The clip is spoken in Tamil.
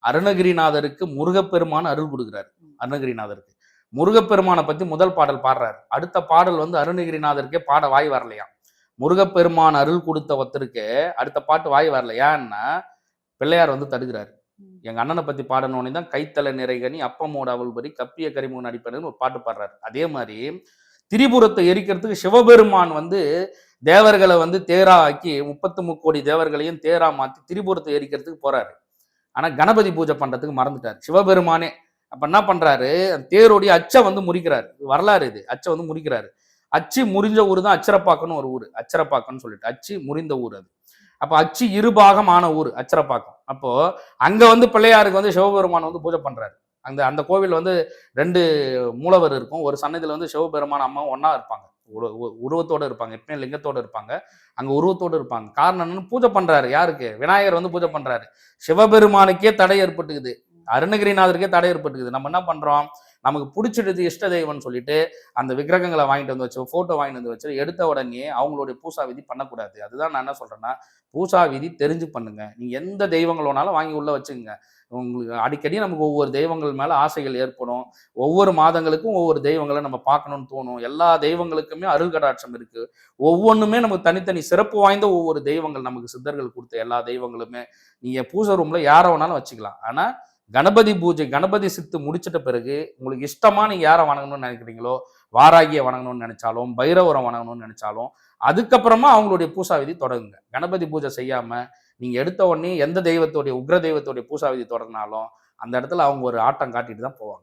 அருணகிரிநாதருக்கு முருகப்பெருமான் அருள் கொடுக்குறாரு. அருணகிரிநாதருக்கு முருகப்பெருமானை பத்தி முதல் பாடல் பாடுறாரு. அடுத்த பாடல் வந்து அருணகிரிநாதருக்கே பாட வாய் வரலையா. முருகப்பெருமான் அருள் கொடுத்த ஒருத்தருக்கு அடுத்த பாட்டு வாய் வரல. ஏன்னா பிள்ளையார் வந்து தடுக்கிறாரு. எங்க அண்ணனை பத்தி பாடணும்னு தான் கைத்தலை நிறைகனி அப்பமோட அவள்பரி கப்பிய கரிமுன் அடிப்பதுன்னு ஒரு பாட்டு பாடுறாரு. அதே மாதிரி திரிபுரத்தை எரிக்கிறதுக்கு சிவபெருமான் வந்து தேவர்களை வந்து தேரா ஆக்கி 33 கோடி தேவர்களையும் தேரா மாத்தி திரிபுரத்தை எரிக்கிறதுக்கு போறாரு. ஆனா கணபதி பூஜை பண்றதுக்கு மறந்துட்டார் சிவபெருமானே. அப்ப என்ன பண்றாரு, தேரோடைய அச்சை வந்து முறிக்கிறாரு. வரலாறு இது. அச்சை வந்து முறிக்கிறாரு. அச்சு முறிஞ்ச ஊர் தான் அச்சரப்பாக்கன்னு ஒரு ஊர். அச்சரப்பாக்கன்னு சொல்லிட்டு அச்சு முறிந்த ஊர் அது. அப்ப அச்சு இருபாகம் ஆன ஊர் அச்சரப்பாக்கம். அப்போ அங்க வந்து பிள்ளையாருக்கு வந்து சிவபெருமான் வந்து பூஜை பண்றாரு. அந்த அந்த கோவில் வந்து 2 மூலவர் இருக்கும். ஒரு சன்னதியில வந்து சிவபெருமான் அம்மாவும் ஒன்னா இருப்பாங்க. உருவத்தோட இருப்பாங்க. எப்பயும் லிங்கத்தோட இருப்பாங்க. அங்க உருவத்தோடு இருப்பாங்க. காரணம் என்னன்னு பூஜை பண்றாரு. யாருக்கு? விநாயகர் வந்து பூஜை பண்றாரு. சிவபெருமானுக்கே தடை ஏற்பட்டுக்குது. அருணகிரிநாதருக்கே தடை ஏற்பட்டுக்குது. நம்ம என்ன பண்றோம், நமக்கு பிடிச்சிடுது இஷ்ட தெய்வம்னு சொல்லிட்டு அந்த விக்கிரகங்களை வாங்கிட்டு வந்து வச்சு போட்டோ வாங்கிட்டு வந்து வச்சு எடுத்த உடனே அவங்களுடைய பூசா விதி பண்ணக்கூடாது. அதுதான் நான் என்ன சொல்றேன்னா, பூசா விதி தெரிஞ்சு பண்ணுங்க. நீங்க எந்த தெய்வங்களோனாலும் வாங்கி உள்ள வச்சுங்க. உங்களுக்கு அடிக்கடி நமக்கு ஒவ்வொரு தெய்வங்கள் மேல ஆசைகள் ஏற்படும். ஒவ்வொரு மாதங்களுக்கும் ஒவ்வொரு தெய்வங்களை நம்ம பார்க்கணும்னு தோணும். எல்லா தெய்வங்களுக்குமே அருள் கடாட்சம் இருக்கு. ஒவ்வொன்றுமே நமக்கு தனித்தனி சிறப்பு வாய்ந்த ஒவ்வொரு தெய்வங்கள் நமக்கு சித்தர்கள் கொடுத்த எல்லா தெய்வங்களுமே நீங்க பூசை ரூம்ல யார வேணாலும் வச்சுக்கலாம். ஆனா கணபதி பூஜை கணபதி சித்து முடிச்சிட்ட பிறகு உங்களுக்கு இஷ்டமா நீங்க யாரை வணங்கணும்னு நினைக்கிறீங்களோ, வாராகியை வணங்கணும்னு நினைச்சாலும் பைரவரை வணங்கணும்னு நினைச்சாலும் அதுக்கப்புறமா அவங்களுடைய பூசா விதி தொடங்குங்க. கணபதி பூஜை செய்யாம நீங்க எடுத்த உடனே எந்த தெய்வத்தோடைய உக்ர தெய்வத்தோடைய பூசா விதி தொடங்கினாலும் அந்த இடத்துல அவங்க ஒரு ஆட்டம் காட்டிட்டு தான் போவாங்க.